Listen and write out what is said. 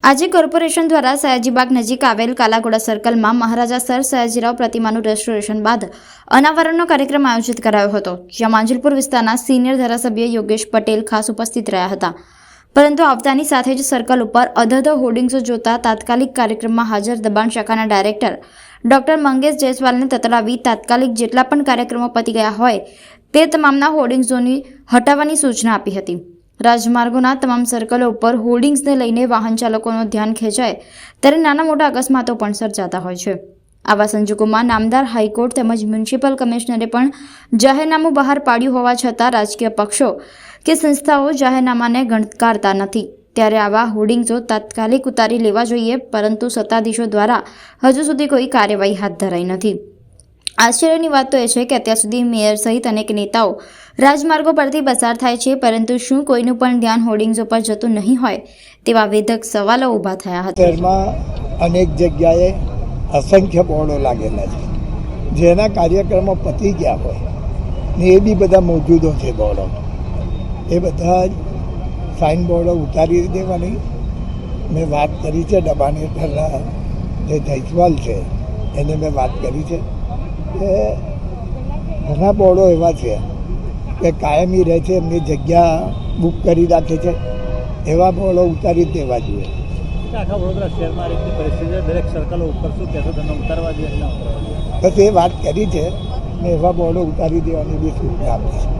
આજે કોર્પોરેશન દ્વારા સયાજીબાગ નજીક આવેલ કાલાઘોડા સર્કલમાં મહારાજા સર સયાજીરાવ પ્રતિમાનું રેસ્ટોરેશન બાદ અનાવરણનો કાર્યક્રમ આયોજિત કરાયો હતો, જ્યાં માંજલપુર વિસ્તારના સિનિયર ધારાસભ્ય યોગેશ પટેલ ખાસ ઉપસ્થિત રહ્યા હતા. પરંતુ આવતાની સાથે જ સર્કલ ઉપર અધધ હોર્ડિંગ્સો જોતા તાત્કાલિક કાર્યક્રમમાં હાજર દબાણ શાખાના ડાયરેક્ટર ડોક્ટર મંગેશ જયસ્વાલને તતડાવી તાત્કાલિક જેટલા પણ કાર્યક્રમો પતી ગયા હોય તે તમામના હોર્ડિંગ્સોની હટાવવાની સૂચના આપી હતી. રાજમાર્ગોના તમામ સર્કલો ઉપર હોર્ડિંગ્સને લઈને વાહન ચાલકોનું ધ્યાન ખેંચાય ત્યારે નાના મોટા અકસ્માતો પણ સર્જાતા હોય છે. આવા સંજોગોમાં નામદાર હાઈકોર્ટ તેમજ મ્યુનિસિપલ કમિશનરે પણ જાહેરનામું બહાર પાડ્યું હોવા છતાં રાજકીય પક્ષો કે સંસ્થાઓ જાહેરનામાને ગણકારતા નથી. ત્યારે આવા હોર્ડિંગ્સો તાત્કાલિક ઉતારી લેવા જોઈએ, પરંતુ સત્તાધીશો દ્વારા હજુ સુધી કોઈ કાર્યવાહી હાથ ધરાઈ નથી. આશ્ચર્યની વાત તો એ છે કે અત્યાર સુધી મેયર સહિત અનેક નેતાઓ રાજમાર્ગો પરથી પસાર થાય છે, પરંતુ શું કોઈનું પણ ધ્યાન હોર્ડિંગ્સો પર જતું નહીં હોય તેવા વેધક સવાલો ઊભા થયા હતા. શહેરમાં અનેક જગ્યાએ અસંખ્ય બોર્ડો લાગેલા છે, જેના કાર્યક્રમો પતી ગયા હોય ને એ બી બધા મોજૂદો છે બોર્ડો. એ બધા સાઇન બોર્ડો ઉતારી દેવાની મેં વાત કરી છે. દબાણેશ્વરના જે જયસ્વાલ છે એને મેં વાત કરી છે કે ઘણા બોર્ડો એવા છે કે કાયમી રહે છે, એમની જગ્યા બુક કરી રાખે છે, એવા બોર્ડો ઉતારી જ દેવા જોઈએ. આખા વડોદરા શહેરમાં આ રીતની પરિસ્થિતિ દરેક સર્કલો ઉપર શું કહેશો, તમે ઉતારવા જોઈએ? બસ એ વાત કરી છે ને એવા બોર્ડો ઉતારી દેવાની બી સૂચના આપી છે.